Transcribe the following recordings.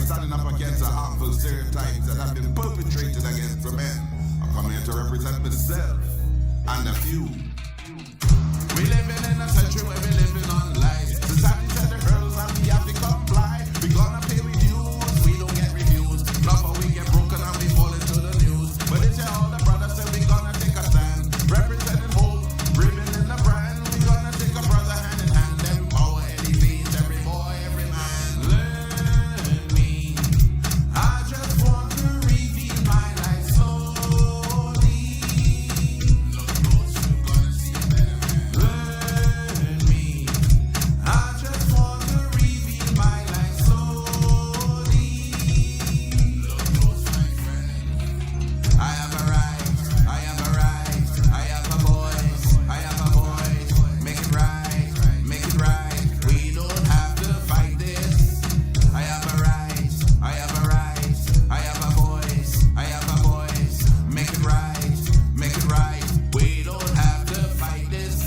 I'm standing up against the harmful stereotypes that have been perpetrated against men. I'm coming here to represent myself and a few. We living in a century where we living on lies. Society said the girls and we have to comply. We gonna pay with dues, we don't get reviews. Not for we get broken and we fall into the news. But it's all the brothers say we gonna take a stand. Representing hope, bringing in the brand. We gonna take a brother hand in hand. Empower, elevate every boy, every man. Learn me. I just want to reveal my life slowly. Look close, you're gonna see a better man. Learn me. I just want to reveal my life slowly. Look close, my friend. I have a right, I have a right, I have a voice, I have a voice. Make it right, make it right. We don't have to fight this. I have a right, I have a right, I have a voice, I have a voice. Make it right, make it right. We don't have to fight this.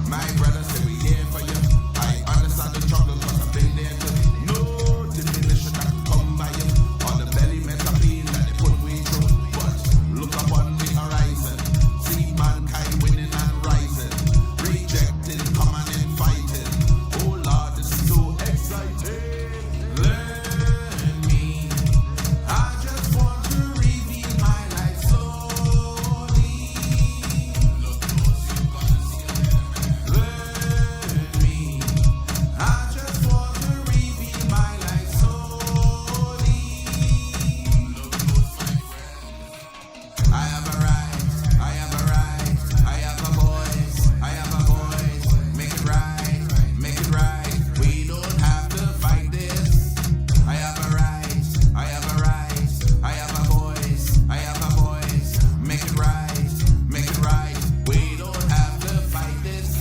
My brother say we here for you. I understand the struggle cause I've been there too. No diminution that come by you. All the belly mental pain that they put me through. But look up on the horizon. See mankind winning and rising. Rejecting, coming and fighting. Oh Lord, this is so exciting. Learn me. I just want to reveal my life slowly. Look close, you're gonna see a better man. Learn me. I just want to reveal my life slowly. Look close, my friend. I have a right, I have a right, I have a voice, I have a voice. Make it right, make it right. We don't have to fight this. I have a right, I have a right, I have a voice, I have a voice. Make it right, make it right. We don't have to fight this.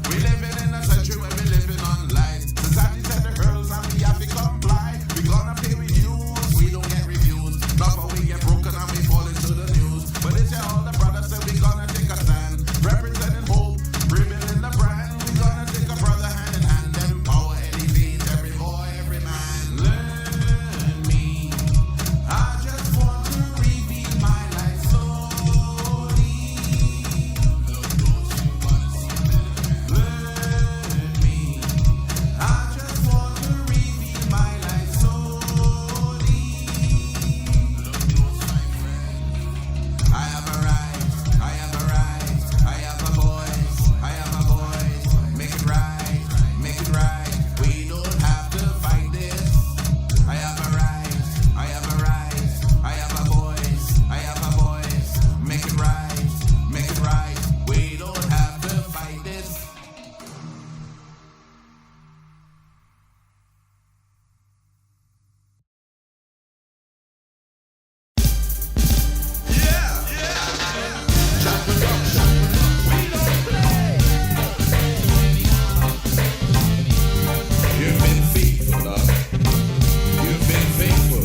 We living in a century where we living on lies. Society said the girls and we have to comply. We gonna pay with dues, we don't get reviews. Not for we get broken and we fall into the news. But it's all the brothers say we gonna take a stand. Representing hope, bringing in the brand. We gonna take a brother hand in hand. Empower, elevate every boy, every man. Learn me. I just want to reveal my life slowly. Look close, you wanna see a better man. Learn me. I just want to reveal my life slowly. Look close, my friend. I have a right, I have a right, I have a voice, I have a voice. Make it right, make it right. We don't have to fight this. I have a right, I have a right, I have a voice, I have a voice. Make it right, make it right. We don't have to fight this. You've been faithful, love. You've been faithful.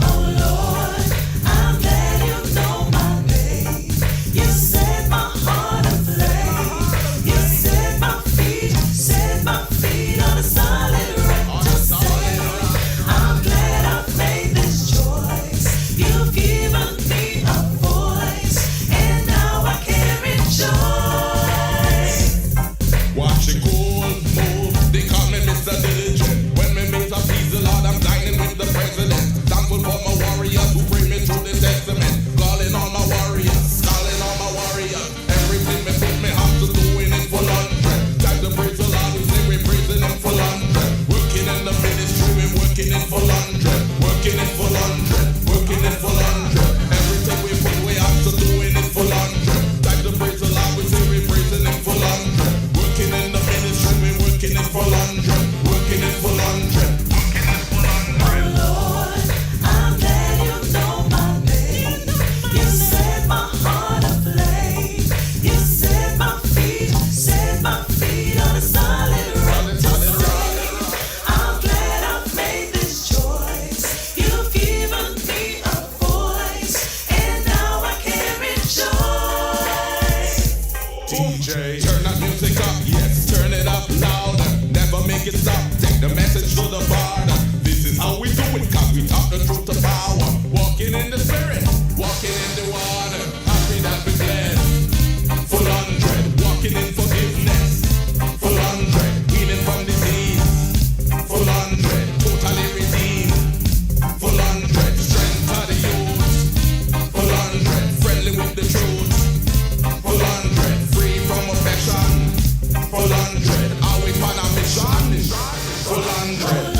Oh Lord, I'm glad you know my name. You set my heart aflame. You set my feet on a solid rock to stay. I'm glad I've made this choice. You've given me a voice, and now I can rejoice. Watch it cold move. They call me Mr. Diligent. When me meet a peace, the Lord, I'm dining with the president. Thankful for my warriors who bring me through the testament. Calling all my warriors, calling all my warriors. Everything me put me heart to doing it full 100. Time to praise the Lord, we say we praising him full 100. Working in the ministry, we working it full 100. Working it full 100. Working it full 100. Everything we put we have to doing it full 100. Time to praise the Lord, we say we praising him full 100. Working in the ministry, we working it full 100. Working it full 100. Oh Lord, I'm glad you know my name. You set my heart aflame. You set my feet on a solid rock to stay. I'm glad I've made this choice. You've given me a voice, and now I can rejoice. DJ, turn that music up, yes, turn it up louder. Never make it stop. Take the message to the border. Cause we talk the truth to power. Walking in the spirit, walking in the water. Happy that we blessed. Full 100, walking in forgiveness. Full 100, healing from disease. Full 100, totally redeemed. Full 100, strength to the youth. Full 100, friendly with the truth. Full 100, free from affection. Full 100, are we on a mission? Full 100.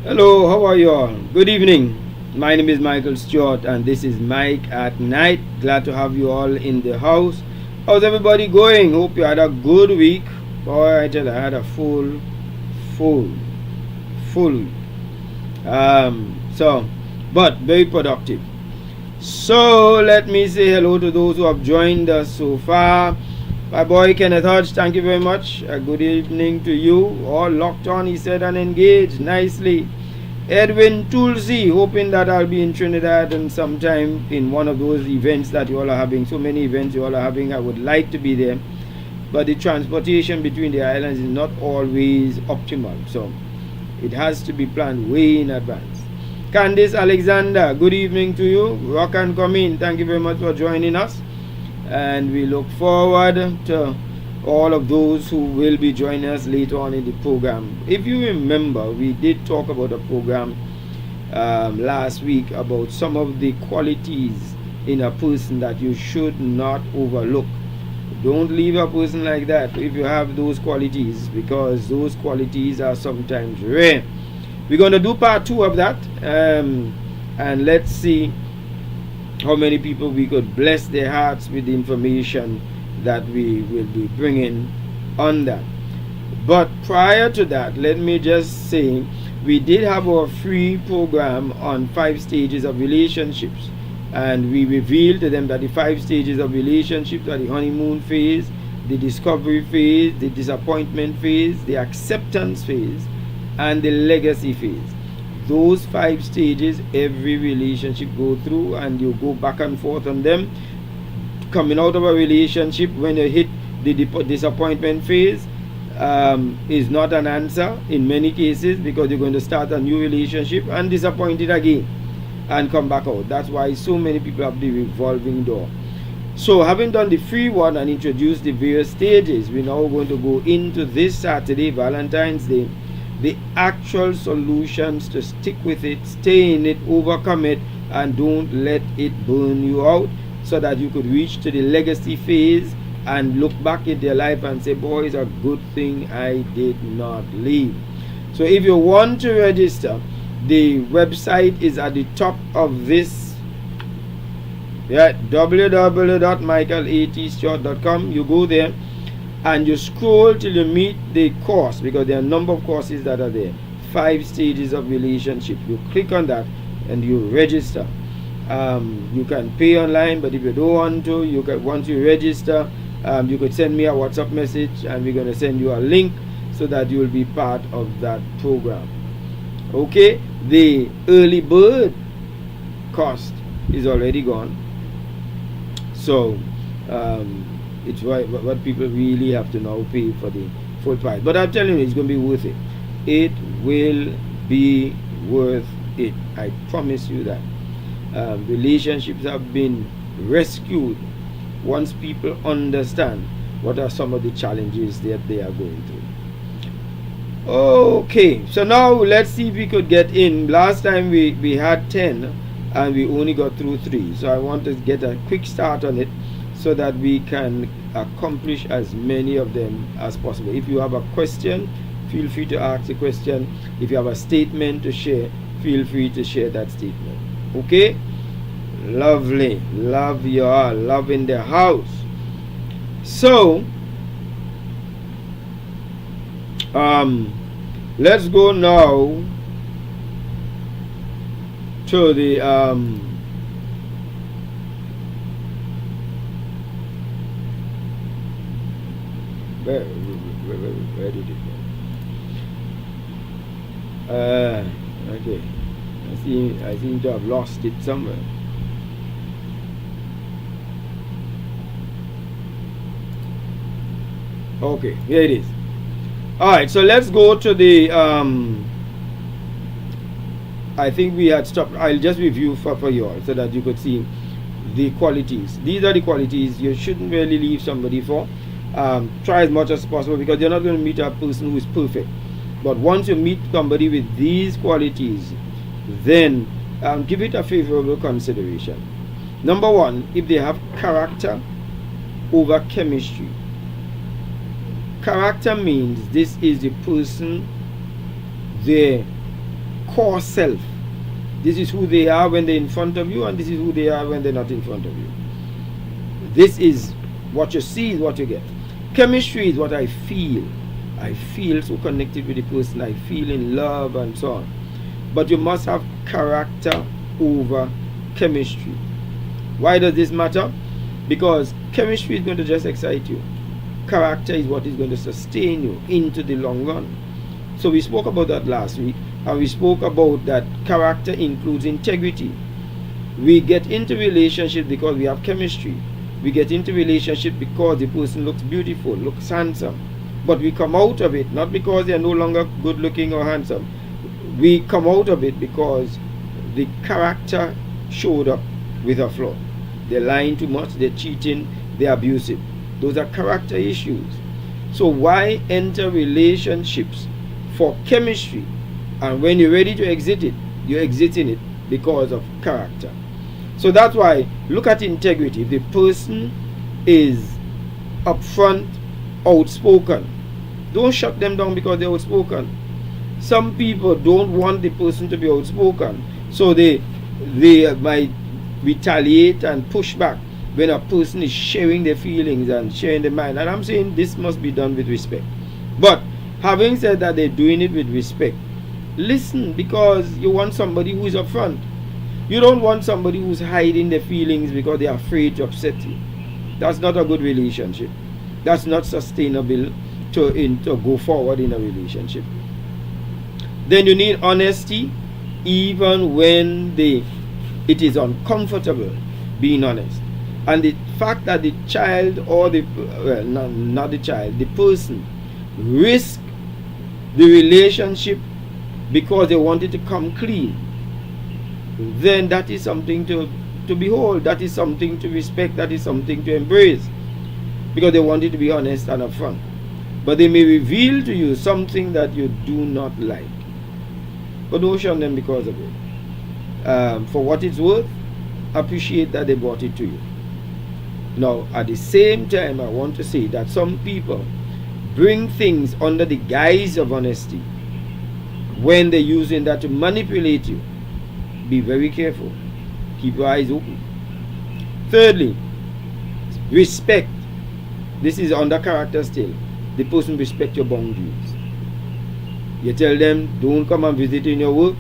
Hello, how are you all? Good evening. My name is Michael Stewart and this is Mike at Night. Glad to have you all in the house. How's everybody going? Hope you had a good week. Boy, I tell you, I had a full week. But very productive. So let me say hello to those who have joined us so far. My boy Kenneth Hodge, thank you very much. A good evening to you. All locked on, he said, and engaged nicely. Edwin Tulsi, hoping that I'll be in Trinidad and sometime in one of those events that you all are having. So many events you all are having. I would like to be there. But the transportation between the islands is not always optimal. So it has to be planned way in advance. Candice Alexander, good evening to you. Rock and come in. Thank you very much for joining us. And we look forward to all of those who will be joining us later on in the program. If you remember, we did talk about a program last week about some of the qualities in a person that you should not overlook. Don't leave a person like that if you have those qualities, because those qualities are sometimes rare. We're going to do part 2 of that, and let's see how many people we could bless their hearts with the information that we will be bringing on that. But prior to that, let me just say we did have our free program on 5 stages of relationships, and we revealed to them that the 5 stages of relationships are the honeymoon phase, the discovery phase, the disappointment phase, the acceptance phase, and the legacy phase. Those 5 stages every relationship go through, and you go back and forth on them. Coming out of a relationship, when you hit the disappointment phase, is not an answer in many cases, because you're going to start a new relationship and disappointed again and come back out. That's why so many people have the revolving door. So having done the free one and introduced the various stages, we're now going to go into this Saturday, Valentine's Day, the actual solutions to stick with it, stay in it, overcome it, and don't let it burn you out, so that you could reach to the legacy phase and look back in your life and say, boy, it's a good thing I did not leave. So if you want to register, the website is at the top of this. Yeah, www.michaelatstewart.com. You go there and you scroll till you meet the course, because there are a number of courses that are there. 5 stages of relationship. You click on that and you register. You can pay online, but if you don't want to, you can, once you register, you could send me a WhatsApp message and we're going to send you a link so that you will be part of that program. Okay, the early bird cost is already gone, so it's what people really have to now pay for the full price. But I'm telling you, it's going to be worth it. It will be worth it. I promise you that. Relationships have been rescued once people understand what are some of the challenges that they are going through. Okay, so now let's see if we could get in. Last time we had 10 and we only got through 3, so I want to get a quick start on it so that we can accomplish as many of them as possible. If you have a question, feel free to ask a question. If you have a statement to share, feel free to share that statement. Okay, lovely. Love you all. Love in the house. So let's go now to the where did it go? Okay, I seem to have lost it somewhere. Okay, here it is. Alright, so let's go to the I think we had stopped. I'll just review for you all so that you could see the qualities. These are the qualities you shouldn't really leave somebody for. Try as much as possible, because you're not going to meet a person who is perfect. But once you meet somebody with these qualities, then give it a favorable consideration. Number 1, if they have character over chemistry. Character means this is the person, their core self. This is who they are when they're in front of you, and this is who they are when they're not in front of you. This is what you see is what you get. Chemistry is what I feel. I feel so connected with the person. I feel in love and so on. But you must have character over chemistry. Why does this matter? Because chemistry is going to just excite you. Character is what is going to sustain you into the long run. So we spoke about that last week, and we spoke about that character includes integrity. We get into relationship because we have chemistry. We get into relationship because the person looks beautiful, looks handsome. But we come out of it not because they are no longer good looking or handsome. We come out of it because the character showed up with a flaw. They're lying too much, they're cheating, they're abusive. Those are character issues. So why enter relationships for chemistry, and when you're ready to exit it, you're exiting it because of character? So that's why look at integrity. If the person is upfront, outspoken, don't shut them down because they're outspoken. Some people don't want the person to be outspoken, so they might retaliate and push back when a person is sharing their feelings and sharing their mind. And I'm saying this must be done with respect. But having said that, they're doing it with respect. Listen, because you want somebody who is upfront. You don't want somebody who's hiding their feelings because they're afraid to upset you. That's not a good relationship. That's not sustainable to go forward in a relationship. Then you need honesty, even when it is uncomfortable being honest. And the fact that the child or not the child, the person risk the relationship because they wanted to come clean, then that is something to behold. That is something to respect. That is something to embrace, because they wanted to be honest and upfront. but they may reveal to you something that you do not like. But don't shun them because of it. For what it's worth, appreciate that they brought it to you. Now, at the same time, I want to say that some people bring things under the guise of honesty when they're using that to manipulate you. Be very careful. Keep your eyes open. Thirdly, respect. This is under character still. The person respect your boundaries. You tell them, don't come and visit in your work.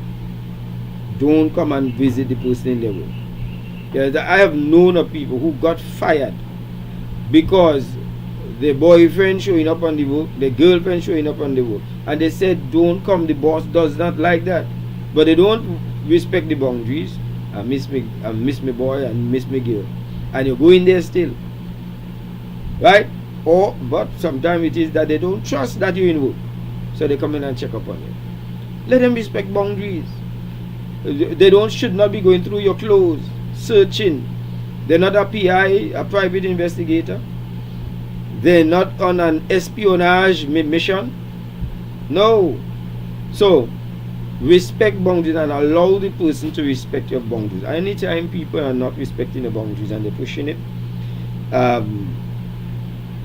Don't come and visit the person in their work. Yes, I have known of people who got fired because the boyfriend showing up on the work, the girlfriend showing up on the work, and they said, don't come, the boss does not like that. But they don't respect the boundaries. I miss me boy and miss me girl. And you go in there still. Right? But sometimes it is that they don't trust that you're in work. So they come in and check up on you. Let them respect boundaries. They should not be going through your clothes, searching. They're not a PI, a private investigator. They're not on an espionage mission. No. So, respect boundaries and allow the person to respect your boundaries. Anytime people are not respecting the boundaries and they're pushing it,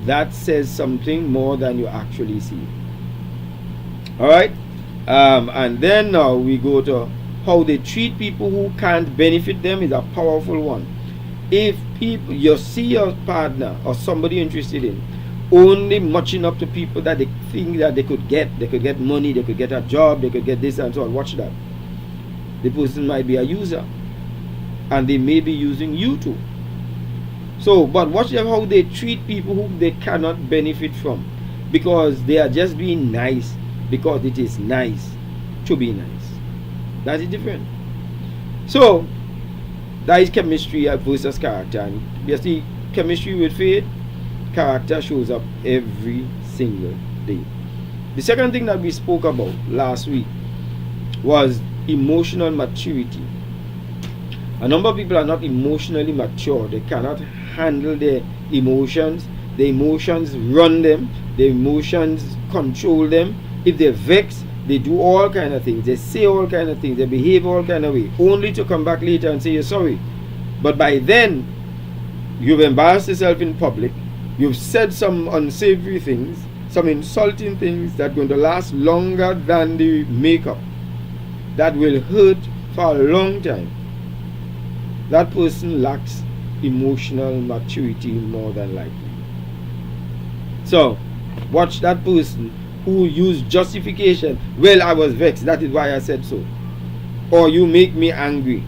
that says something more than you actually see. Alright? And then now we go to how they treat people who can't benefit them is a powerful one. If you see your partner or somebody interested in only matching up to people that they think that they could get money, they could get a job, they could get this and so on, watch that. The person might be a user and they may be using you too. So, but watch them how they treat people who they cannot benefit from, because they are just being nice because it is nice to be nice. That is different. So, that is chemistry versus character. And you see, chemistry with faith, character shows up every single day. The second thing that we spoke about last week was emotional maturity. A number of people are not emotionally mature. They cannot handle their emotions. The emotions run them. The emotions control them. If they're vexed, they do all kind of things. They say all kind of things. They behave all kind of way, only to come back later and say you're sorry. But by then, you've embarrassed yourself in public. You've said some unsavory things, some insulting things that are going to last longer than the makeup. That will hurt for a long time. That person lacks emotional maturity more than likely. So, watch that person who used justification. Well, I was vexed, that is why I said so. Or you make me angry.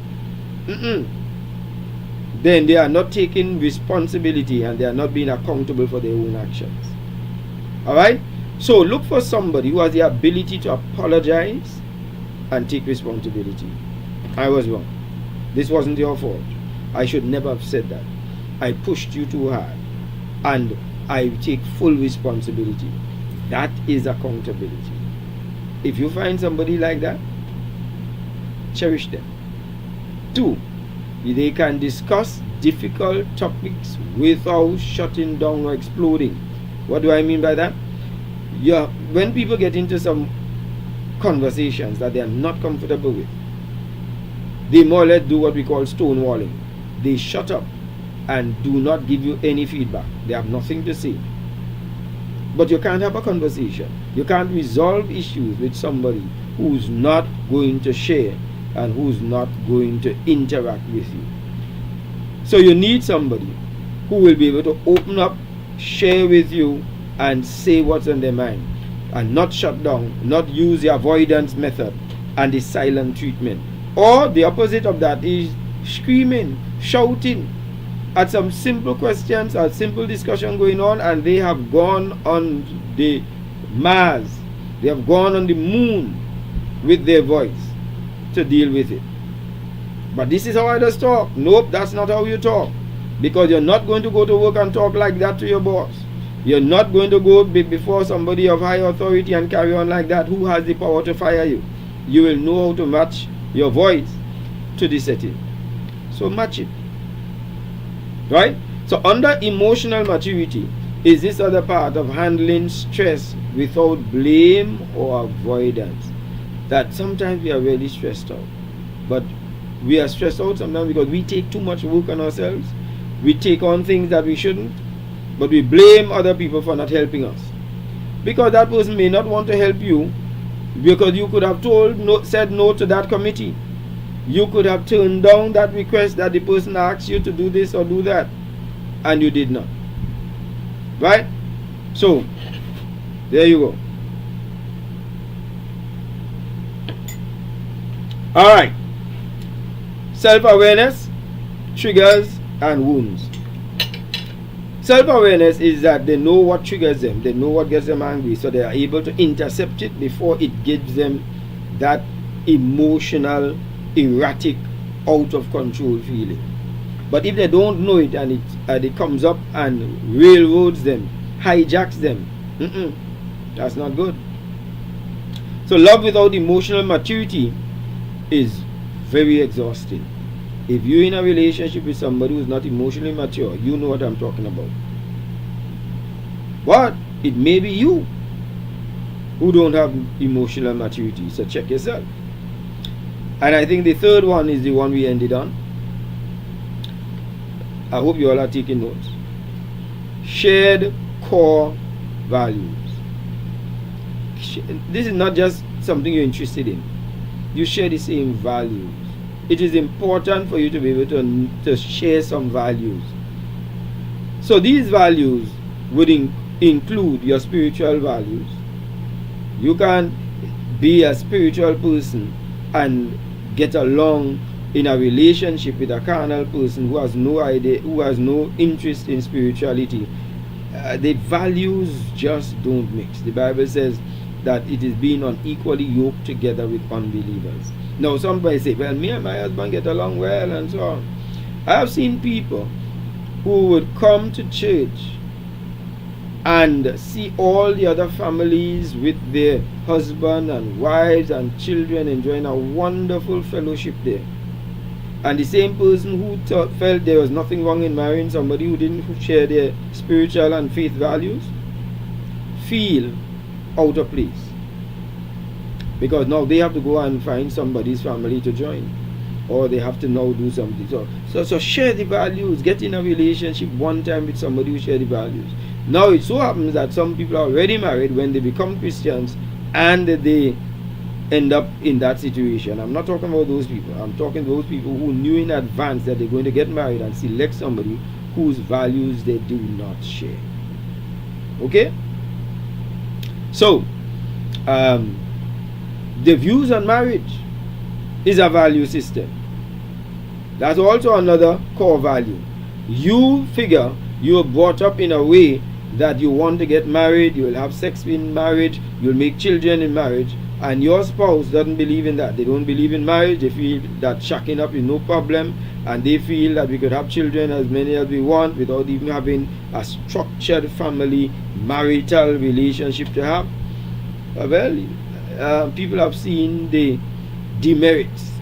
Then they are not taking responsibility and they are not being accountable for their own actions. Alright? So look for somebody who has the ability to apologize and take responsibility. I was wrong. This wasn't your fault. I should never have said that. I pushed you too hard. And I take full responsibility. That is accountability. If you find somebody like that, cherish them. 2, they can discuss difficult topics without shutting down or exploding. What do I mean by that? Yeah, when people get into some conversations that they are not comfortable with, they more or less do what we call stonewalling. They shut up and do not give you any feedback. They have nothing to say. But you can't have a conversation. You can't resolve issues with somebody who's not going to share and who's not going to interact with you. So you need somebody who will be able to open up, share with you, and say what's on their mind, and not shut down, not use the avoidance method and the silent treatment. Or the opposite of that is screaming, shouting at some simple questions or simple discussion going on, and they have gone on the Mars, they have gone on the moon with their voice to deal with it. But this is how others talk. Nope, that's not how you talk. Because you're not going to go to work and talk like that to your boss. You're not going to go before somebody of high authority and carry on like that who has the power to fire you. You will know how to match your voice to the setting. So match it. Right? So under emotional maturity, is this other part of handling stress without blame or avoidance. That sometimes we are really stressed out. But we are stressed out sometimes because we take too much work on ourselves. We take on things that we shouldn't. But we blame other people for not helping us. Because that person may not want to help you, because you could have said no to that committee. You could have turned down that request that the person asked you to do this or do that, and you did not. Right? So, there you go. Alright. Self-awareness, triggers, and wounds. Self-awareness is that they know what triggers them, they know what gets them angry, so they are able to intercept it before it gives them that emotional, erratic, out of control feeling. But if they don't know it and it comes up and railroads them, hijacks them, that's not good. So love without emotional maturity is very exhausting. If you're in a relationship with somebody who's not emotionally mature, you know what I'm talking about. But it may be you who don't have emotional maturity, so check yourself. And I think the third one is the one we ended on. I hope you all are taking notes. Shared core values. This is not just something you're interested in. You share the same values. It is important for you to be able to share some values. So these values would include your spiritual values. You can be a spiritual person and get along in a relationship with a carnal person who has no idea, who has no interest in spirituality. The values just don't mix. The Bible says that it is being unequally yoked together with unbelievers. Now somebody say, well, me and my husband get along well and so on. I have seen people who would come to church and see all the other families with their husband and wives and children enjoying a wonderful fellowship there. And the same person who felt there was nothing wrong in marrying somebody who didn't share their spiritual and faith values feel out of place. Because now they have to go and find somebody's family to join, or they have to now do something. So share the values. Get in a relationship one time with somebody who share the values. Now it so happens that some people are already married when they become Christians and they end up in that situation. I'm not talking about those people. I'm talking about those people who knew in advance that they're going to get married and select somebody whose values they do not share. Okay? So, the views on marriage is a value system. That's also another core value. You figure you're brought up in a way that you want to get married, you'll have sex in marriage, you'll make children in marriage, and your spouse doesn't believe in that. They don't believe in marriage. They feel that shacking up is no problem, and they feel that we could have children as many as we want without even having a structured family marital relationship to have. Well, people have seen the demerits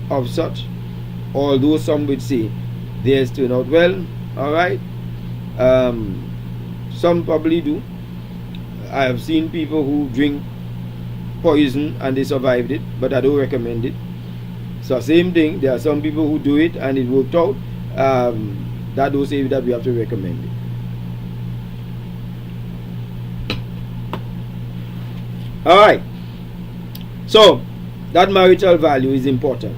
of such, although some would say theirs turn out well. Alright, some probably do. I have seen people who drink poison and they survived it, but I don't recommend it. So same thing, there are some people who do it and it worked out. That don't say that we have to recommend it. Alright, so that marital value is important.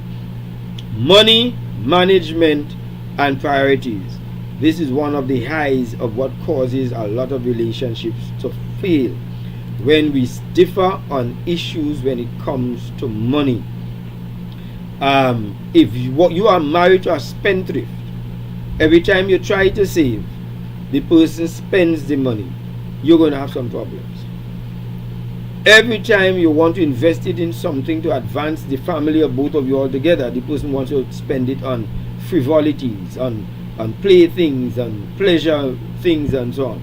Money, management, and priorities. This is one of the highs of what causes a lot of relationships to fail, when we differ on issues when it comes to money. If you are married to a spendthrift, every time you try to save, the person spends the money, you're going to have some problems. Every time you want to invest it in something to advance the family of both of you all together, the person wants to spend it on frivolities, on playthings, and pleasure things and so on.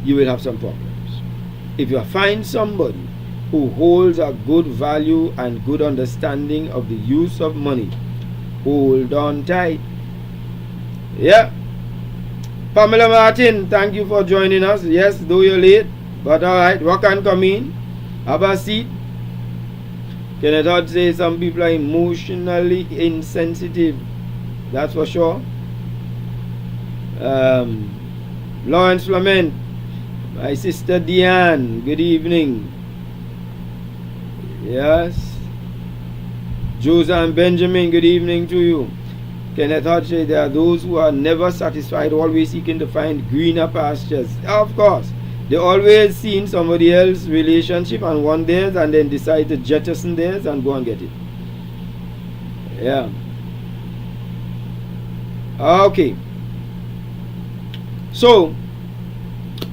You will have some problems. If you find somebody who holds a good value and good understanding of the use of money, hold on tight. Yeah. Pamela Martin, thank you for joining us. Yes, though you're late, but alright, what can come in? Have a seat. Kenneth Hart say some people are emotionally insensitive. That's for sure. Lawrence Flement, my sister Diane, good evening. Yes. Josan Benjamin, good evening to you. Kenneth Hart say there are those who are never satisfied, always seeking to find greener pastures. Of course, they always seen somebody else's relationship and want theirs and then decide to jettison theirs and go and get it. Yeah. Okay. So,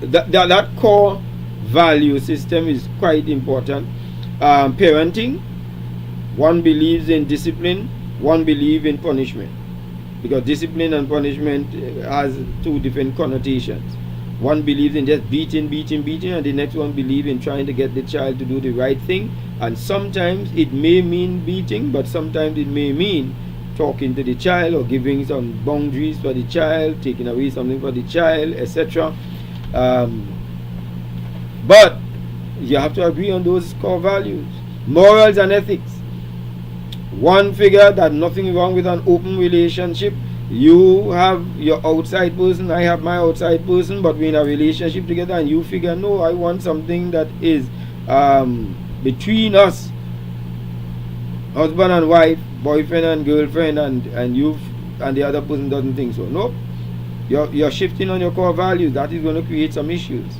that core value system is quite important. Parenting, one believes in discipline, one believes in punishment. Because discipline and punishment has two different connotations. One believes in just beating, and the next one believes in trying to get the child to do the right thing. And sometimes it may mean beating, but sometimes it may mean talking to the child or giving some boundaries for the child, taking away something for the child, etc. But you have to agree on those core values. Morals and ethics. One figure that nothing wrong with an open relationship. You have your outside person, I have my outside person, but we're in a relationship together and you figure, no, I want something that is between us, husband and wife, boyfriend and girlfriend, and you and the other person doesn't think so. No, you're shifting on your core values. That is going to create some issues.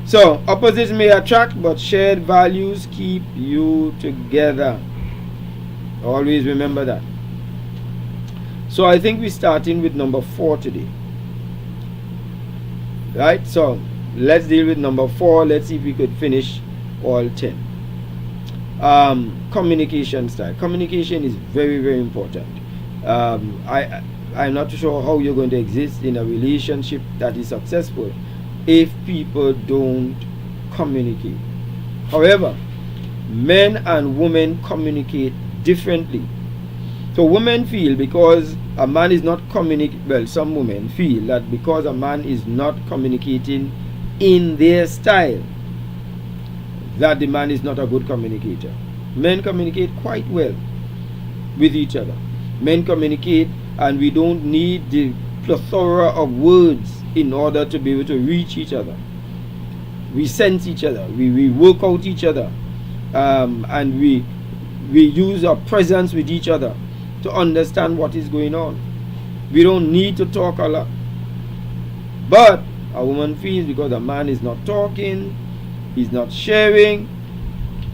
So opposites may attract, but shared values keep you together. Always remember that. So I think we're starting with number 4 today. Right? So let's deal with number 4. Let's see if we could finish all 10. Communication style. Communication is very, very important. I'm not too sure how you're going to exist in a relationship that is successful if people don't communicate. However, men and women communicate differently. So women feel because a man is not communicating, well, some women feel that because a man is not communicating in their style, that the man is not a good communicator. Men communicate quite well with each other. Men communicate, and we don't need the plethora of words in order to be able to reach each other. We sense each other, we work out each other, and we use our presence with each other to understand what is going on. We don't need to talk a lot. But a woman feels because a man is not talking, he's not sharing,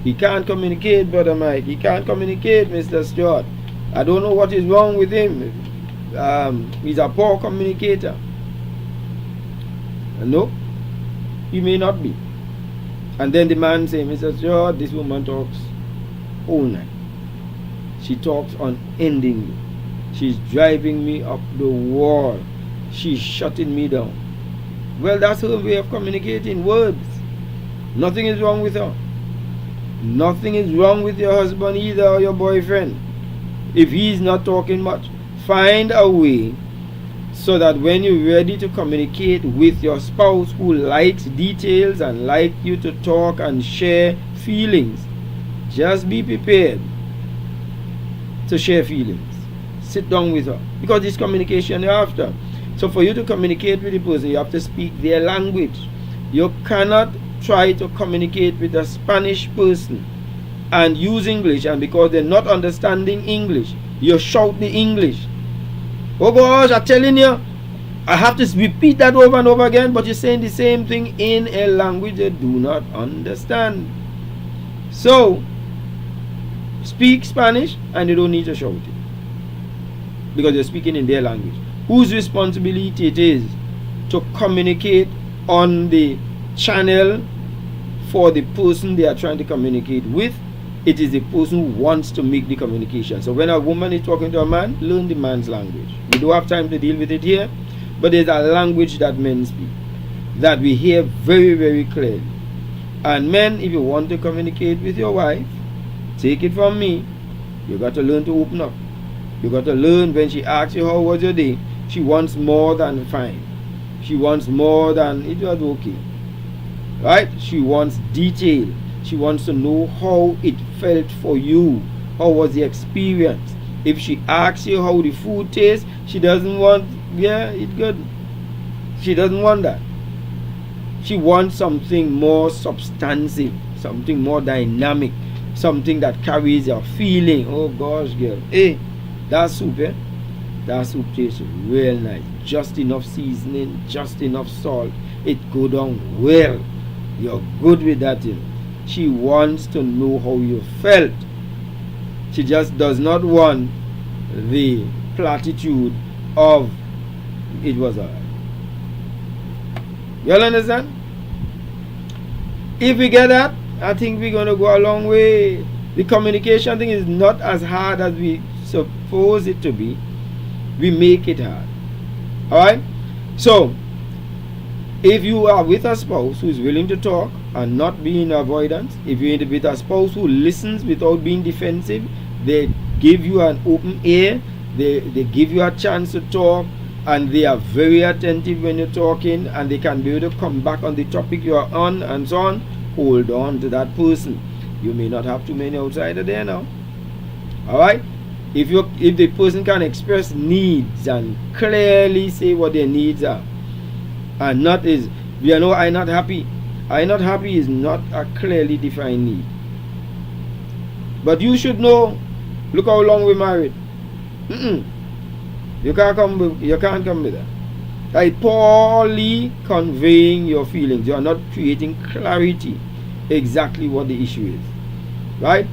he can't communicate, Brother Mike. He can't communicate, Mr. Stewart. I don't know what is wrong with him. He's a poor communicator. No, he may not be. And then the man say, Mr. Stewart, this woman talks all night. She talks unendingly. She's driving me up the wall. She's shutting me down. Well, that's her way of communicating, words. Nothing is wrong with her. Nothing is wrong with your husband either or your boyfriend. If he's not talking much, find a way so that when you're ready to communicate with your spouse who likes details and like you to talk and share feelings, just be prepared to share feelings. Sit down with her, because it's communication you're after. So for you to communicate with the person, you have to speak their language. You cannot try to communicate with a Spanish person and use English, and because they're not understanding English, you shout the English. Oh gosh, I'm telling you, I have to repeat that over and over again, but you're saying the same thing in a language they do not understand. So speak Spanish and you don't need to shout it, because you're speaking in their language. Whose responsibility it is to communicate on the channel for the person they are trying to communicate with? It is the person who wants to make the communication. So when a woman is talking to a man, learn the man's language. We don't have time to deal with it here, but there's a language that men speak that we hear very, very clearly. And men, if you want to communicate with your wife, take it from me, you got to learn to open up. You got to learn when she asks you how was your day, She wants more than fine. She wants more than it was okay. Right? She wants detail. She wants to know how it felt for you. How was the experience? If she asks you how the food tastes, she doesn't want, yeah, it's good. She doesn't want that. She wants something more substantive, something more dynamic, something that carries your feeling. Oh gosh, girl. Hey, that soup, eh? That soup tastes real nice. Just enough seasoning, just enough salt. It go down well. You're good with that thing. She wants to know how you felt. She just does not want the platitude of it was alright. You all understand? If we get that, I think we're going to go a long way. The communication thing is not as hard as we suppose it to be. We make it hard. Alright? So, if you are with a spouse who is willing to talk and not be in avoidance, if you're with a spouse who listens without being defensive, they give you an open ear, they give you a chance to talk, and they are very attentive when you're talking, and they can be able to come back on the topic you are on and so on. Hold on to that person. You may not have too many outside there now. Alright? If the person can express needs and clearly say what their needs are, and not is, you know, I'm not happy. I'm not happy is not a clearly defined need. But you should know, look how long we're married. You can't come with that. By poorly conveying your feelings, you are not creating clarity exactly what the issue is. Right?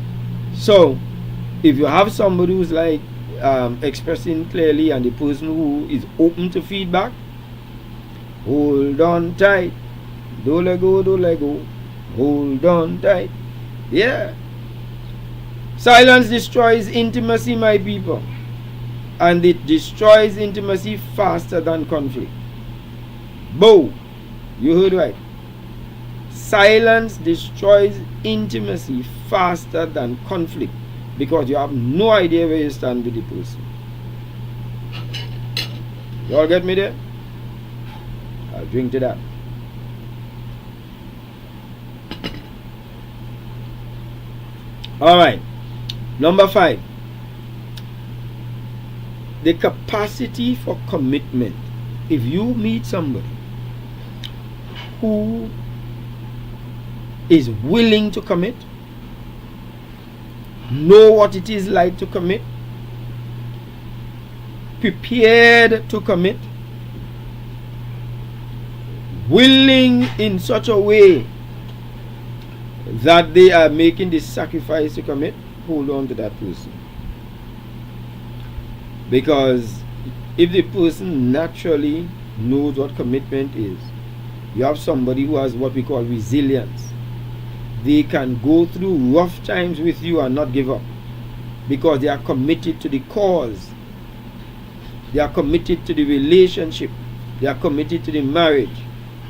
So, if you have somebody who's like expressing clearly, and the person who is open to feedback, hold on tight. Don't let go, don't let go. Hold on tight. Yeah. Silence destroys intimacy, my people. And it destroys intimacy faster than conflict. Boom. You heard right. Silence destroys intimacy faster than conflict, because you have no idea where you stand with the person. You all get me there? I'll drink to that. Alright. Number 5. The capacity for commitment. If you meet somebody who is willing to commit, know what it is like to commit, prepared to commit, willing in such a way that they are making the sacrifice to commit, hold on to that person. Because if the person naturally knows what commitment is, you have somebody who has what we call resilience. They can go through rough times with you and not give up, because they are committed to the cause. They are committed to the relationship. They are committed to the marriage.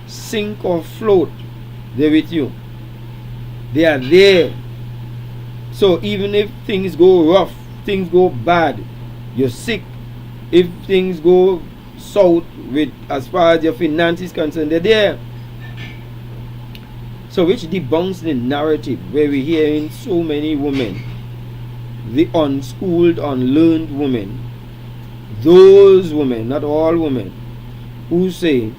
Sink or float, they're with you. They are there. So even if things go rough, things go bad, you're sick, if things go south with as far as your finances concerned, they're there. So which debunks the narrative where we're hearing so many women, the unschooled, unlearned women, those women, not all women, who say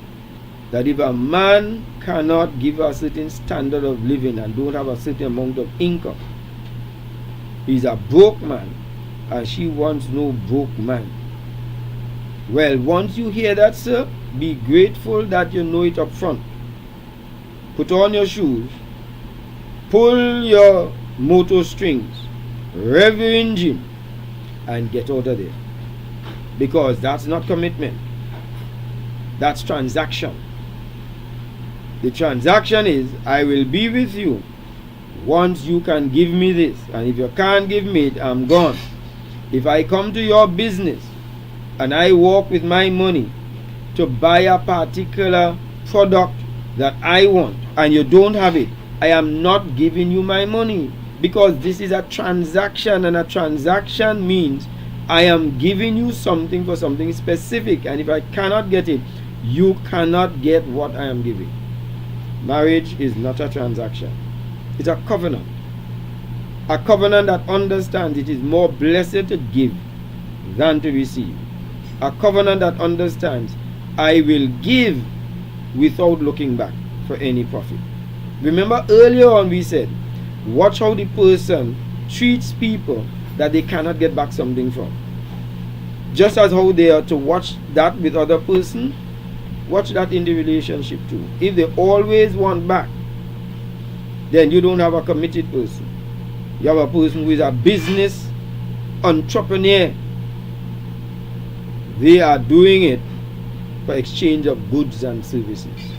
that if a man cannot give a certain standard of living and don't have a certain amount of income, he's a broke man, and she wants no broke man. Well, once you hear that, sir, be grateful that you know it up front. Put on your shoes, pull your motor strings, rev your engine, and get out of there. Because that's not commitment. That's transaction. The transaction is, I will be with you once you can give me this. And if you can't give me it, I'm gone. If I come to your business and I walk with my money to buy a particular product that I want, and you don't have it, I am not giving you my money, because this is a transaction, and a transaction means I am giving you something for something specific, and if I cannot get it, you cannot get what I am giving. Marriage is not a transaction. It's a covenant. A covenant that understands it is more blessed to give than to receive. A covenant that understands I will give without looking back for any profit. Remember earlier on we said, watch how the person treats people that they cannot get back something from. Just as how they are to watch that with other person, watch that in the relationship too. If they always want back, then you don't have a committed person. You have a person who is a business entrepreneur. They are doing it for exchange of goods and services.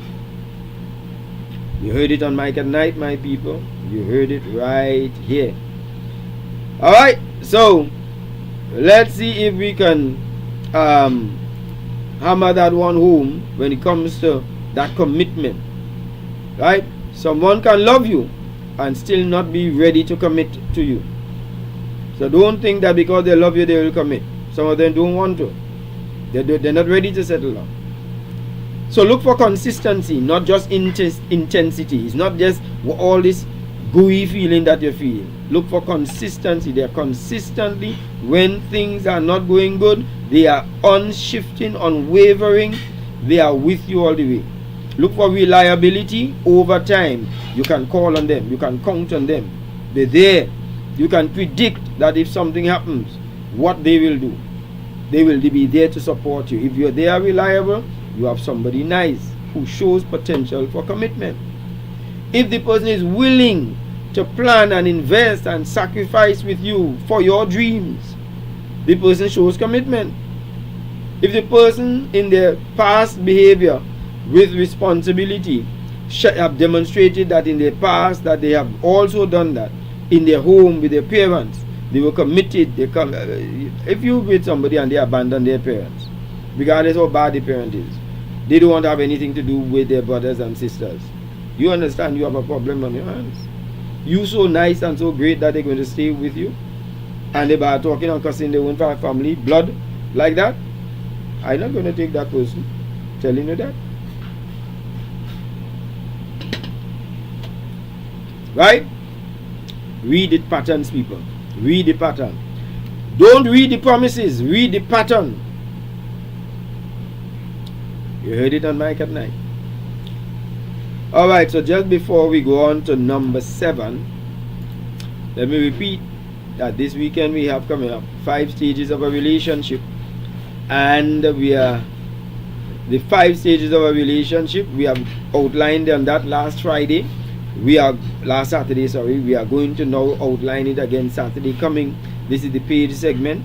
You heard it on Mike at Night, my people. You heard it right here. Alright, so let's see if we can hammer that one home when it comes to that commitment. Right? Someone can love you and still not be ready to commit to you. So don't think that because they love you they will commit. Some of them don't want to. They're not ready to settle down. So look for consistency, not just intensity. It's not just all this gooey feeling that you feel. Look for consistency. They are consistently, when things are not going good, they are unshifting, unwavering. They are with you all the way. Look for reliability over time. You can call on them. You can count on them. They're there. You can predict that if something happens, what they will do. They will be there to support you. If you're there reliable, you have somebody nice who shows potential for commitment. If the person is willing to plan and invest and sacrifice with you for your dreams, the person shows commitment. If the person in their past behavior with responsibility have demonstrated that in their past that they have also done that in their home with their parents, they were committed. If you with somebody and they abandon their parents, regardless how bad the parent is, they don't want to have anything to do with their brothers and sisters. You understand you have a problem on your hands. You so nice and so great that they're going to stay with you, and they are talking and cussing their own family, blood, like that. I'm not going to take that person telling you that. Right? Read the patterns, people. Read the pattern. Don't read the promises. Read the pattern. You heard it on Mike at Night. Alright, so just before we go on to number 7, let me repeat that this weekend we have coming up 5 stages of a relationship. And we are the 5 stages of a relationship. We have outlined them that last Saturday. We are going to now outline it again Saturday coming. This is the paid segment,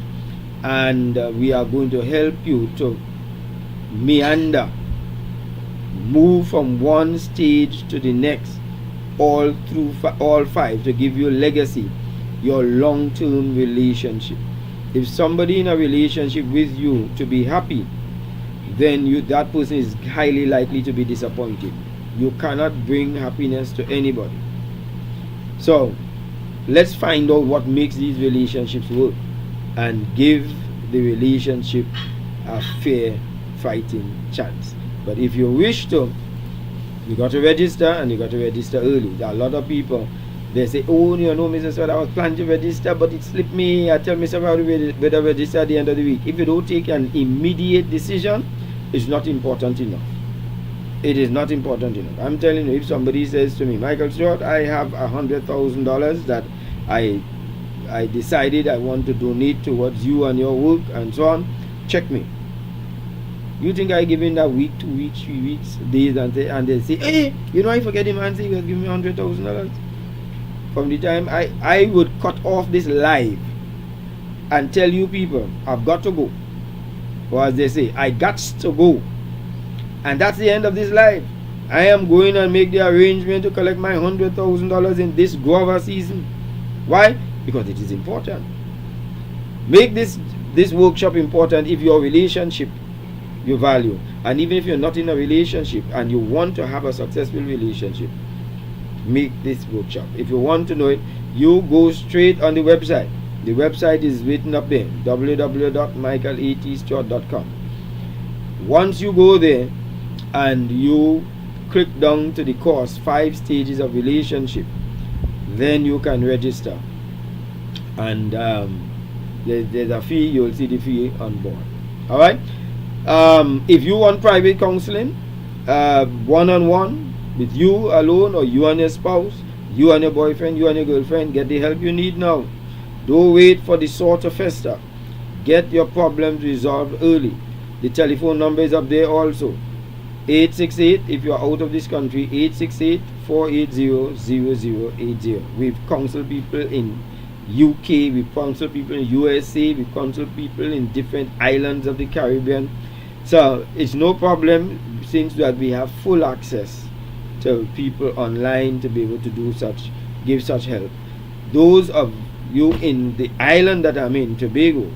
and we are going to help you to meander, move from one stage to the next, all through all 5, to give you legacy, your long-term relationship. If somebody in a relationship with you to be happy, then that person is highly likely to be disappointed. You cannot bring happiness to anybody. So let's find out what makes these relationships work and give the relationship a fair fighting chance. But if you wish to, you got to register, and you got to register early. There are a lot of people, they say, oh, you know, Mr. Sweat, I was planning to register, but it slipped me. I tell myself I will better register at the end of the week. If you don't take an immediate decision, it's not important enough. It is not important enough. I'm telling you, if somebody says to me, Michael Stewart, I have $100,000 that I decided I want to donate towards you and your work and so on, check me. You think I give in that week, 2 weeks, 3 weeks, days, and they say, hey, you know, I forget him and say he was giving me $100,000. From the time I would cut off this live and tell you people, I've got to go. Or as they say, I got to go. And that's the end of this life. I am going and make the arrangement to collect my $100,000 in this guava season. Why? Because it is important. Make this workshop important if your relationship you value. And even if you're not in a relationship and you want to have a successful relationship, make this workshop. If you want to know it, you go straight on the website. The website is written up there, www.michaelatstewart.com. Once you go there and you click down to the course 5 stages of relationship, then you can register, and there's a fee. You'll see the fee on board. All right. If you want private counseling, one-on-one with you alone, or you and your spouse, you and your boyfriend, you and your girlfriend, get the help you need now. Don't wait for the sore to fester. Get your problems resolved early. The telephone number is up there also. 868, if you are out of this country, 868-480-0080. We've counseled people in UK, we've counseled people in USA, we've counseled people in different islands of the Caribbean. So it's no problem, since that we have full access to people online to be able to give such help. Those of you in the island that I'm in, Tobago,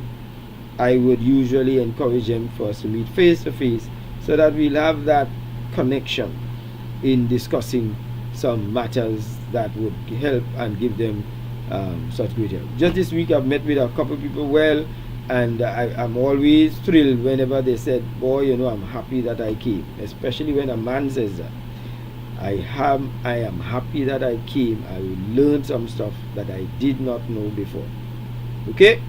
I would usually encourage them for us to meet face to face, so that we'll have that connection in discussing some matters that would help and give them such great help. Just this week I've met with a couple of people, and I'm always thrilled whenever they said, boy, I'm happy that I came. Especially when a man says that. I am happy that I came. I learned some stuff that I did not know before. Okay?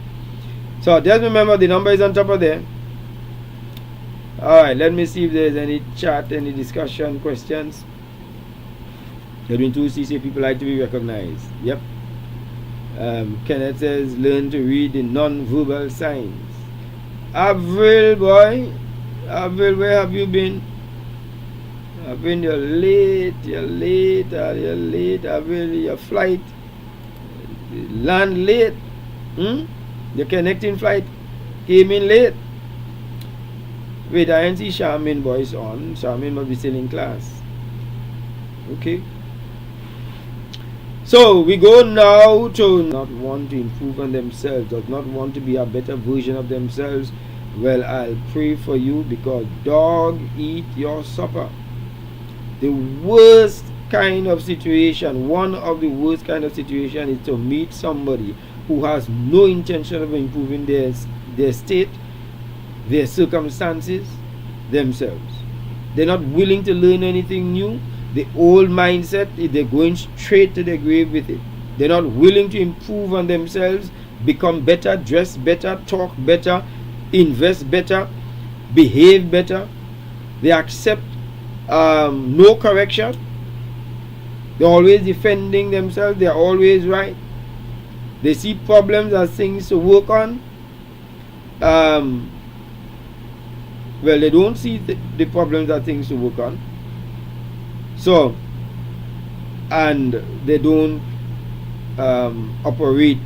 So just remember, the number is on top of there. Alright, let me see if there's any chat, any discussion, questions. Between 2CC, people like to be recognized. Yep. Kenneth says, learn to read the non-verbal signs. Avril, boy. Avril, where have you been? Avril, you're late. Avril, your flight. Land late. Your connecting flight came in late. Wait, I didn't see Charmaine voice on. Charmaine must be still in class. Okay. So we go now to not want to improve on themselves, does not want to be a better version of themselves. Well, I'll pray for you, because dog eat your supper. The worst kind of situation, one of the worst kind of situation, is to meet somebody who has no intention of improving their state, their circumstances, themselves. They're not willing to learn anything new. The old mindset, they're going straight to the grave with it. They're not willing to improve on themselves, become better, dress better, talk better, invest better, behave better. They accept no correction. They're always defending themselves. They're always right. They see problems as things to work on. Well, they don't see the problems as things to work on. So, and they don't operate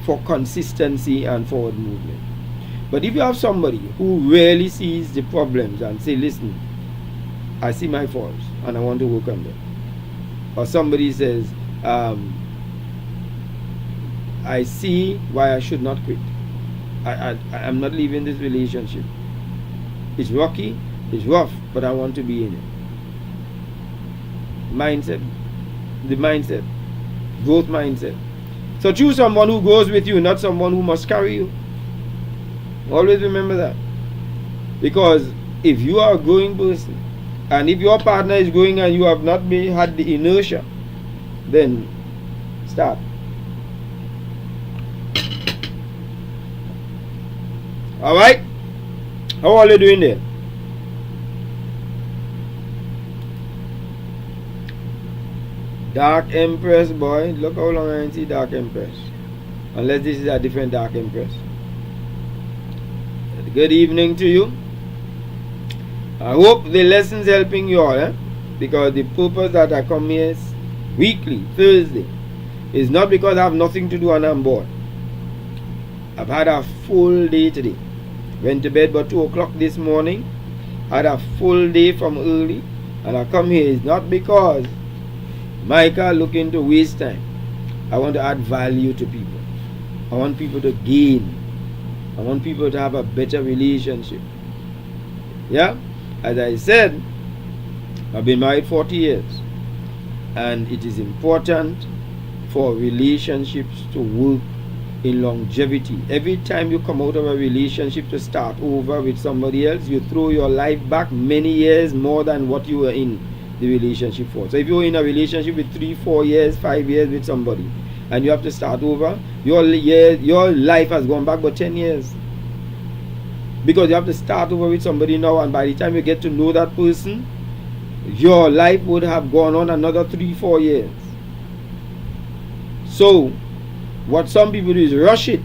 for consistency and forward movement. But if you have somebody who really sees the problems and say, listen, I see my faults and I want to work on them. Or somebody says, I see why I should not quit. I'm not leaving this relationship. It's rocky, it's rough, but I want to be in it. Mindset, the mindset, growth mindset. So choose someone who goes with you, not someone who must carry you. Always remember that. Because if you are a growing person, and if your partner is growing and you have not had the inertia, then start. Alright? How are you doing there? Dark Empress, boy. Look how long I didn't see Dark Empress. Unless this is a different Dark Empress. Good evening to you. I hope the lesson's helping you all, because the purpose that I come here weekly, Thursday, is not because I have nothing to do and I'm bored. I've had a full day today. Went to bed about 2 o'clock this morning. Had a full day from early. And I come here is not because Micah looking to waste time. I want to add value to people. I want people to gain. I want people to have a better relationship. Yeah? As I said, I've been married 40 years. And it is important for relationships to work in longevity. Every time you come out of a relationship to start over with somebody else, you throw your life back many years more than what you were in the relationship for. So if you're in a relationship with 3, 4 years, 5 years with somebody, and you have to start over, your life has gone back but 10 years. Because you have to start over with somebody now, and by the time you get to know that person, your life would have gone on another 3, 4 years. So what some people do is rush it.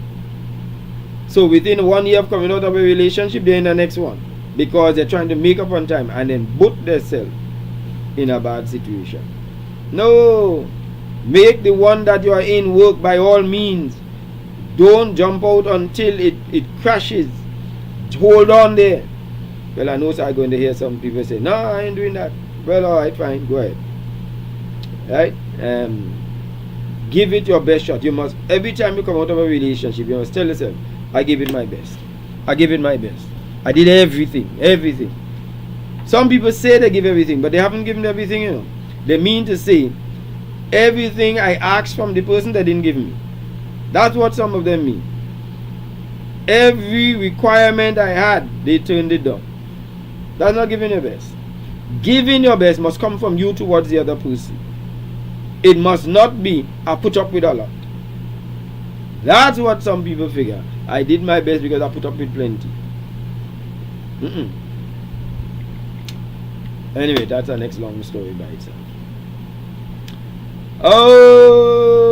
So within 1 year of coming out of a relationship, they're in the next one, because they're trying to make up on time and then put themselves in a bad situation. No, make the one that you are in work by all means. Don't jump out until it crashes. Hold on there. Well, I know I'm going to hear some people say, no, I ain't doing that. Well, alright, fine, go ahead. Right? Give it your best shot. You must, every time you come out of a relationship, you must tell yourself, I gave it my best. I gave it my best. I did everything. Some people say they give everything, but they haven't given everything, you know. They mean to say, everything I asked from the person, they didn't give me. That's what some of them mean. Every requirement I had, they turned it down. That's not giving your best. Giving your best must come from you towards the other person. It must not be, I put up with a lot. That's what some people figure. I did my best because I put up with plenty. Anyway, that's a next long story by itself. Oh,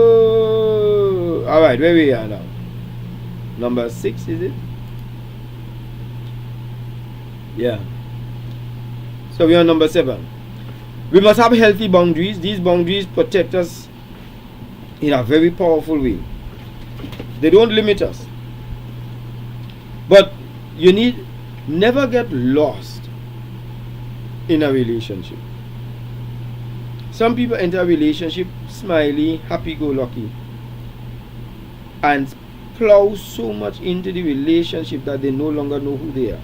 alright, where we are now? Number 6, is it? Yeah. So we are on number 7. We must have healthy boundaries. These boundaries protect us in a very powerful way. They don't limit us. But you need never get lost in a relationship. Some people enter a relationship smiley, happy-go-lucky, and plow so much into the relationship that they no longer know who they are.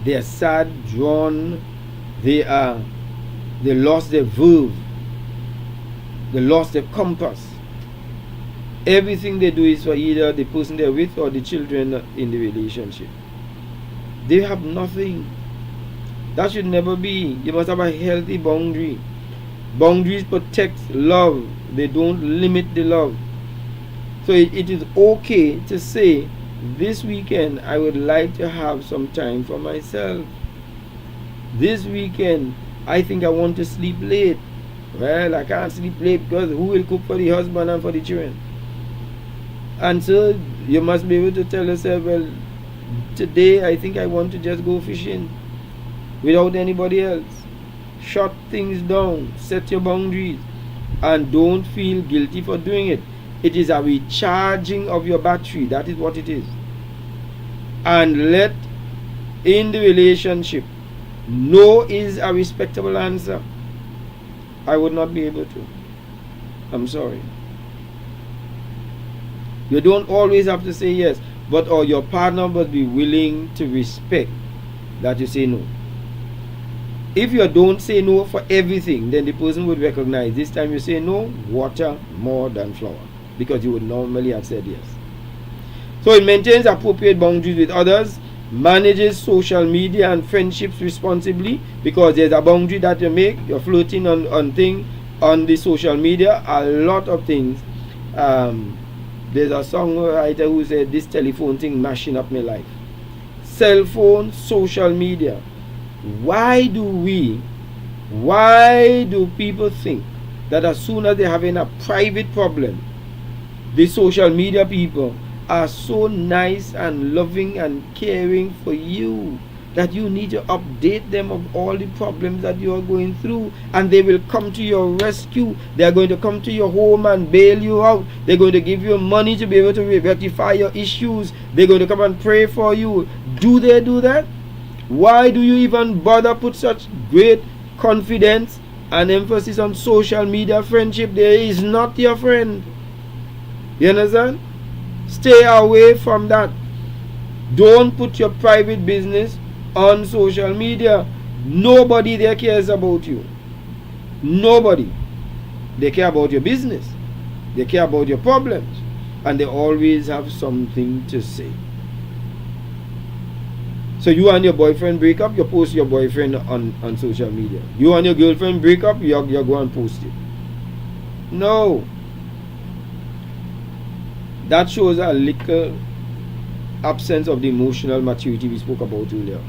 They are sad, drawn. They lost their verve. They lost their compass. Everything they do is for either the person they're with or the children in the relationship. They have nothing. That should never be. You must have a healthy boundary. Boundaries protect love. They don't limit the love. So it is okay to say, this weekend I would like to have some time for myself. This weekend I think I want to sleep late. Well, I can't sleep late because who will cook for the husband and for the children? And so you must be able to tell yourself, well, today I think I want to just go fishing without anybody else. Shut things down. Set your boundaries. And don't feel guilty for doing it. It is a recharging of your battery. That is what it is. And let in the relationship, no is a respectable answer. I would not be able to. I'm sorry. You don't always have to say yes, but or your partner must be willing to respect that you say no. If you don't say no for everything, then the person would recognize this time you say no, water more than flour, because you would normally have said yes. So it maintains appropriate boundaries with others, manages social media and friendships responsibly, because there's a boundary that you make. You're flirting on things on the social media, a lot of things. There's a songwriter who said, this telephone thing mashing up my life. Cell phone, social media. Why do people think that as soon as they're having a private problem, the social media people are so nice and loving and caring for you that you need to update them of all the problems that you are going through, and they will come to your rescue. They are going to come to your home and bail you out. They're going to give you money to be able to rectify your issues. They're going to come and pray for you. Do they do that? Why do you even bother put such great confidence and emphasis on social media friendship? There is not your friend. You understand? Stay away from that. Don't put your private business on social media. Nobody there cares about you. Nobody. They care about your business. They care about your problems. And they always have something to say. So you and your boyfriend break up, you post your boyfriend on social media. You and your girlfriend break up, you go and post it. No. That shows a little absence of the emotional maturity we spoke about earlier.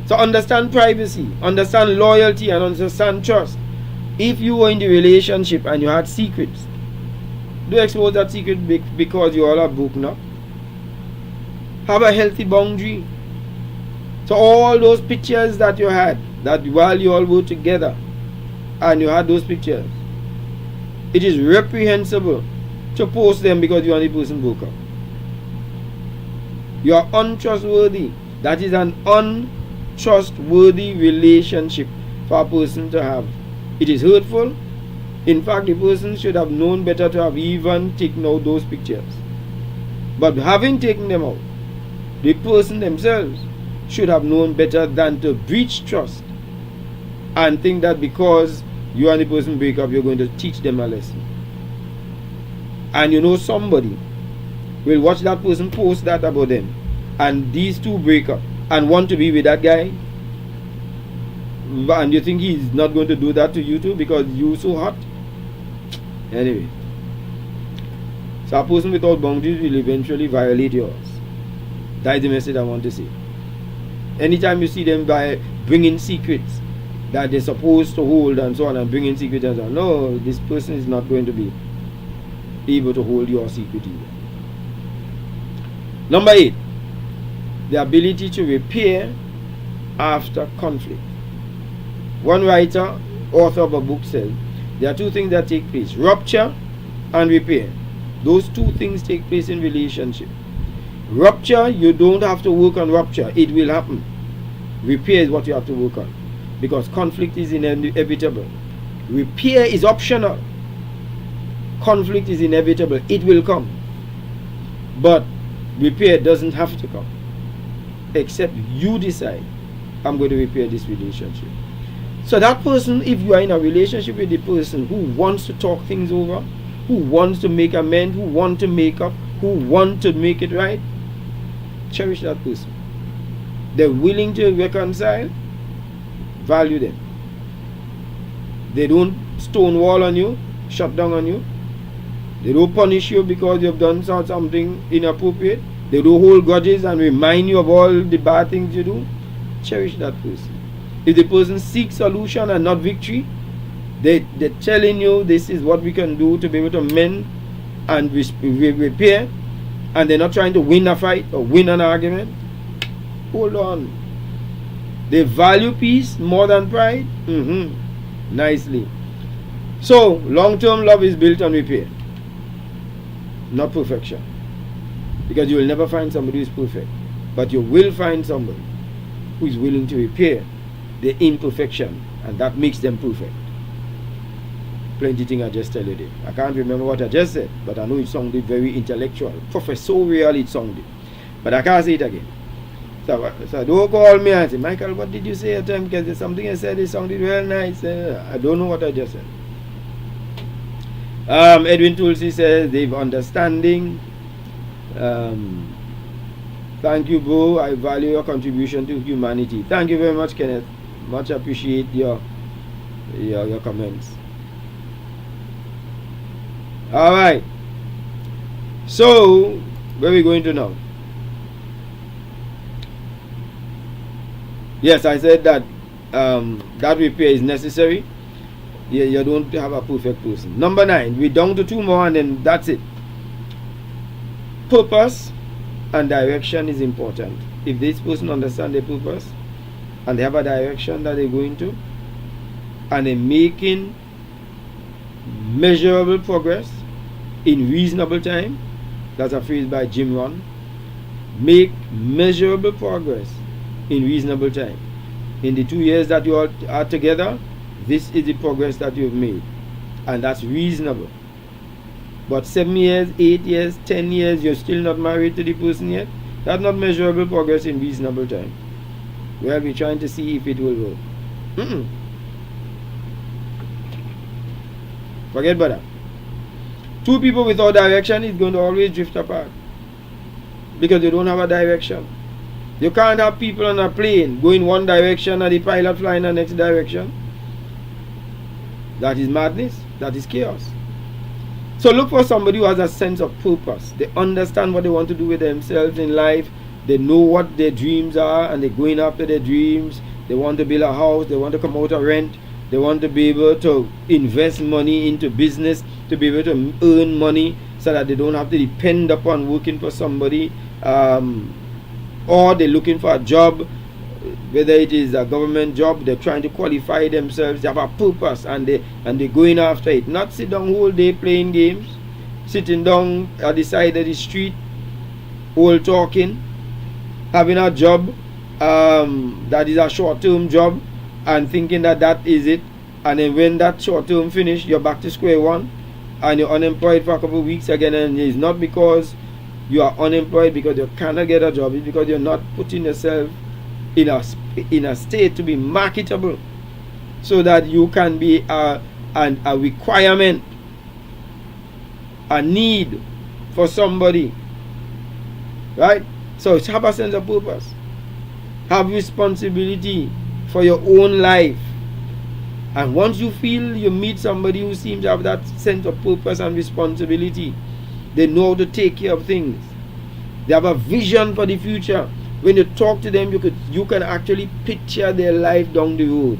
So understand privacy, understand loyalty, and understand trust. If you were in the relationship and you had secrets, do expose that secret because you all are broken up. Have a healthy boundary. So all those pictures that you had, that while you all were together and you had those pictures, it is reprehensible to post them because you and the person broke up. You are untrustworthy. That is an untrustworthy relationship for a person to have. It is hurtful. In fact, the person should have known better to have even taken out those pictures. But having taken them out, the person themselves should have known better than to breach trust and think that because you and the person break up, you're going to teach them a lesson. And you know somebody will watch that person post that about them, and these two break up and want to be with that guy, and you think he's not going to do that to you too because you're so hot. Anyway, so a person without boundaries will eventually violate yours. That is the message I want to say. Anytime you see them by bringing secrets that they're supposed to hold and so on, and bringing secrets and so on, no, this person is not going to be able to hold your secret either. Number 8, the ability to repair after conflict. One writer, author of a book, said there are two things that take place: rupture and repair. Those two things take place in relationship. Rupture, you don't have to work on rupture, it will happen. Repair is what you have to work on, because conflict is inevitable. Repair is optional. Conflict is inevitable, it will come. But repair doesn't have to come, except you decide, I'm going to repair this relationship. So that person, if you are in a relationship with the person who wants to talk things over, who wants to make amends, who wants to make up, who wants to make it right, cherish that person. They're willing to reconcile, value them. They don't stonewall on you, shut down on you. They don't punish you because you've done something inappropriate. They don't hold grudges and remind you of all the bad things you do. Cherish that person. If the person seeks solution and not victory, they're telling you this is what we can do to be able to mend and repair, and they're not trying to win a fight or win an argument, hold on. They value peace more than pride. Nicely. So long-term love is built on repair, not perfection, because you will never find somebody who is perfect, but you will find somebody who is willing to repair the imperfection, and that makes them perfect. Plenty things I just tell you there. I can't remember what I just said, but I know it sounded very intellectual, professorial it sounded, but I can't say it again. So don't call me and say, Michael, what did you say at the time? Because there's something I said, it sounded real nice. I don't know what I just said. Edwin Tulsi says they've understanding. Thank you, bro. I value your contribution to humanity. Thank you very much, Kenneth. Much appreciate your comments. Alright. So where are we going to now? Yes, I said that that repair is necessary. You don't have a perfect person. Number 9, we're down to 2 more and then that's it. Purpose and direction is important. If this person understands their purpose and they have a direction that they're going to, and they're making measurable progress in reasonable time, that's a phrase by Jim Rohn. Make measurable progress in reasonable time. In the 2 years that you all are together, this is the progress that you've made, and that's reasonable. But 7 years, 8 years, 10 years, you're still not married to the person yet, that's not measurable progress in reasonable time. Well, we're trying to see if it will work. Forget about that. Two people without direction is going to always drift apart because they don't have a direction. You can't have people on a plane going one direction and the pilot flying the next direction. That is madness. That is chaos. So look for somebody who has a sense of purpose. They understand what they want to do with themselves in life. They know what their dreams are and they're going after their dreams. They want to build a house. They want to come out of rent. They want to be able to invest money into business, to be able to earn money so that they don't have to depend upon working for somebody, or they're looking for a job, whether it is a government job. They're trying to qualify themselves. They have a purpose and they're going after it. Not sit down whole day playing games, sitting down at the side of the street, all talking, having a job that is a short-term job, and thinking that is it, and then when that short term finish, you're back to square one and you're unemployed for a couple of weeks again. And it's not because you are unemployed because you cannot get a job, it's because you're not putting yourself in a state to be marketable so that you can be a requirement, a need for somebody, right? So have a sense of purpose, have responsibility for your own life, and once you feel you meet somebody who seems to have that sense of purpose and responsibility, they know how to take care of things, they have a vision for the future. When you talk to them, you can actually picture their life down the road,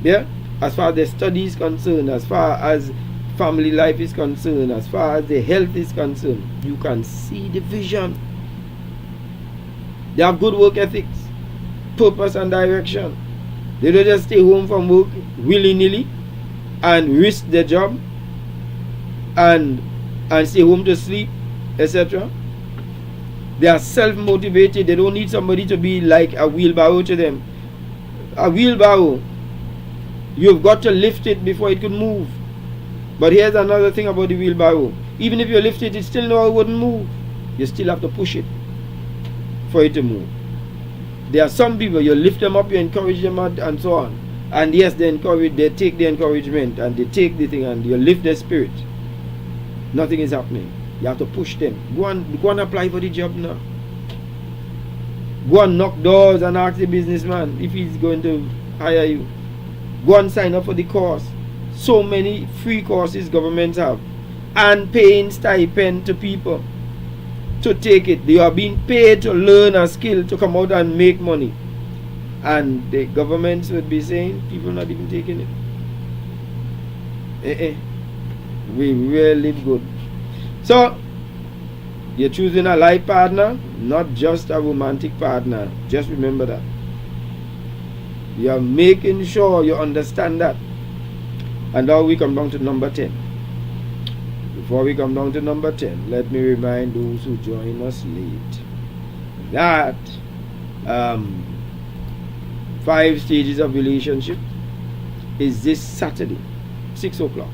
yeah, as far as their study is concerned, as far as family life is concerned, as far as their health is concerned. You can see the vision. They have good work ethics, purpose and direction. They don't just stay home from work willy-nilly and risk their job and stay home to sleep, etc. They are self-motivated. They don't need somebody to be like a wheelbarrow to them. A wheelbarrow, you've got to lift it before it can move. But here's another thing about the wheelbarrow. Even if you lift it, it still know it wouldn't move. You still have to push it for it to move. There are some people, you lift them up, you encourage them and so on. And yes, they take the encouragement and they take the thing and you lift their spirit. Nothing is happening. You have to push them. Go and apply for the job now. Go and knock doors and ask the businessman if he's going to hire you. Go and sign up for the course. So many free courses governments have. And paying stipend to people to take it. They are being paid to learn a skill to come out and make money. And the governments would be saying people not even taking it. We really live good. So you're choosing a life partner, not just a romantic partner. Just remember that. You're making sure you understand that. And now we come down to number 10. Before we come down to number 10, let me remind those who join us late that 5 stages of relationship is this Saturday, 6 o'clock.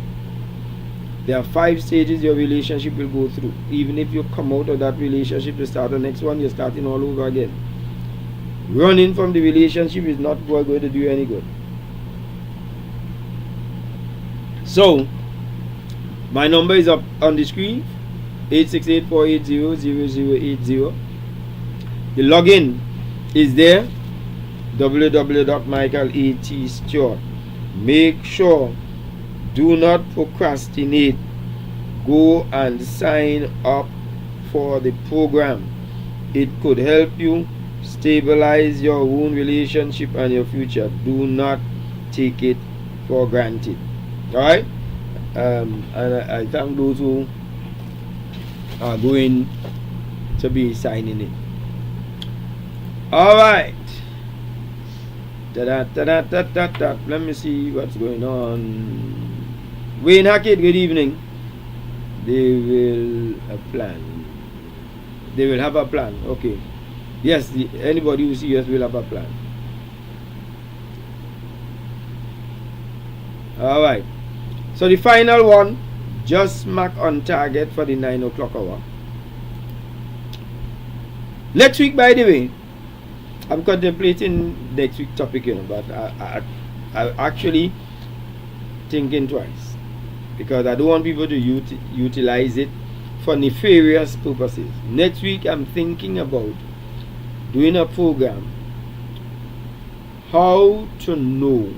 There are 5 stages your relationship will go through. Even if you come out of that relationship to start the next one, you're starting all over again. Running from the relationship is not going to do you any good. So, my number is up on the screen, 868-480-0080. The login is there, www.michaelatstewart. Make sure, do not procrastinate. Go and sign up for the program. It could help you stabilize your own relationship and your future. Do not take it for granted. Alright? And I thank those who are going to be signing it. Alright. Let me see what's going on. Wayne Hackett, good evening. They will have a plan. Okay. Yes, anybody who sees us will have a plan. Alright. So the final one, just smack on target for the 9 o'clock hour. Next week, by the way, I'm contemplating next week's topic, but I actually thinking twice. because I don't want people to utilize it for nefarious purposes. Next week I'm thinking about doing a program, how to know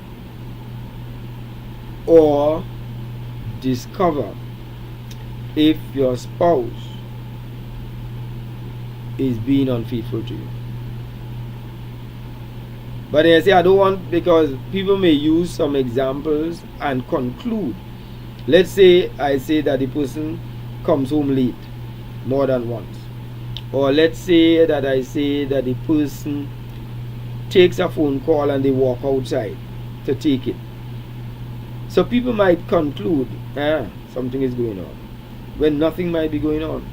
or discover if your spouse is being unfaithful to you. But I say I don't want, because people may use some examples and conclude. Let's say I say that the person comes home late more than once, or let's say that I say that the person takes a phone call and they walk outside to take it. So people might conclude something is going on when nothing might be going on.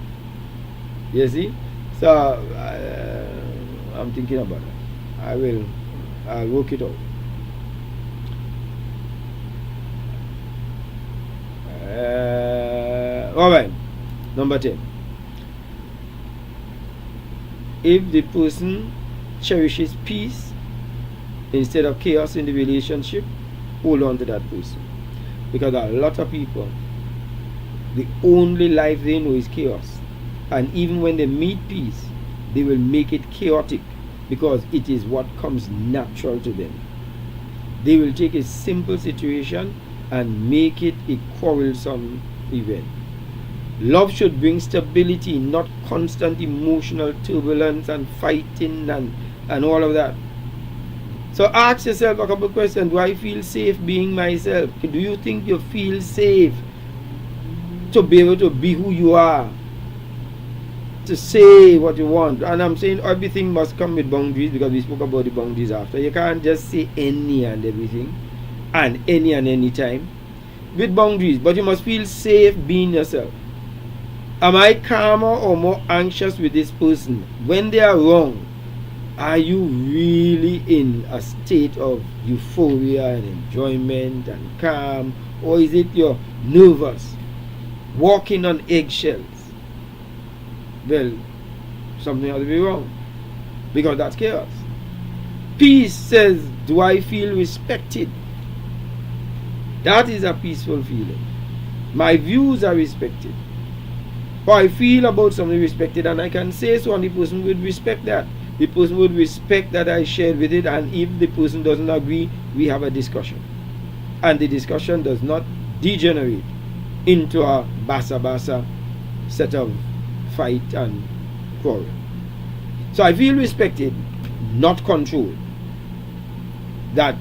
You see? So I'm thinking about it. I'll work it out. Alright, number 10. If the person cherishes peace instead of chaos in the relationship, hold on to that person. Because a lot of people, the only life they know is chaos. And even when they meet peace, they will make it chaotic because it is what comes natural to them. They will take a simple situation and make it a quarrelsome event. Love should bring stability, not constant emotional turbulence and fighting and all of that. So ask yourself a couple of questions. Do I feel safe being myself? Do you think you feel safe to be able to be who you are? To say what you want? And I'm saying everything must come with boundaries, because we spoke about the boundaries after. You can't just say any and everything and any time. With boundaries, but you must feel safe being yourself. Am I calmer or more anxious with this person? When they are wrong, are you really in a state of euphoria and enjoyment and calm? Or is it you're nervous, walking on eggshells? Well, something has to be wrong, because that's chaos. Peace says, do I feel respected? That is a peaceful feeling. My views are respected. Or I feel about something respected, and I can say so, and the person would respect that. The person would respect that I shared with it, and if the person doesn't agree, we have a discussion. And the discussion does not degenerate into a basa set of fight and quarrel. So I feel respected, not controlled. That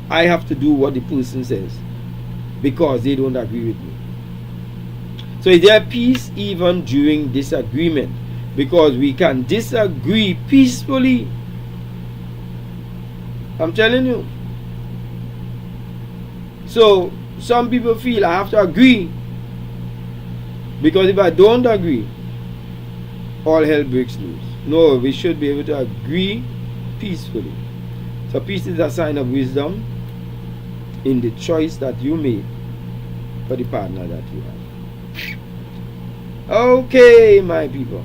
I have to do what the person says because they don't agree with me. So is there peace even during disagreement? Because we can disagree peacefully. I'm telling you. So some people feel I have to agree, because if I don't agree, all hell breaks loose. No, we should be able to agree peacefully. So peace is a sign of wisdom in the choice that you made for the partner that you have. Okay, my people.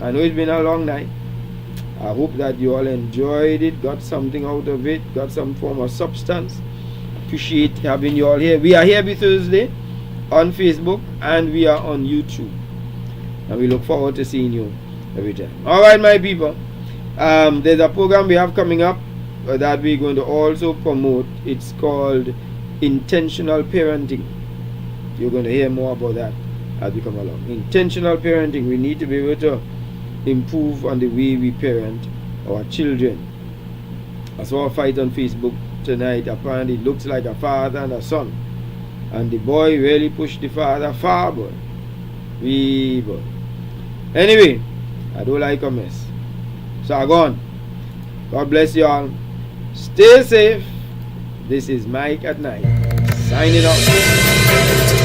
I know it's been a long night. I hope that you all enjoyed it, got something out of it, got some form of substance. Appreciate having you all here. We are here every Thursday on Facebook, and we are on YouTube. And we look forward to seeing you every time. Alright, my people. There's a program we have coming up that we're going to also promote. It's called Intentional Parenting. You're going to hear more about that as we come along. Intentional parenting. We need to be able to improve on the way we parent our children. I saw a fight on Facebook tonight. Apparently it looks like a father and a son, and the boy really pushed the father far, boy. Boy. Anyway, I don't like a mess, so I gone. God bless you all. Stay safe. This is Mike at Nite, signing off.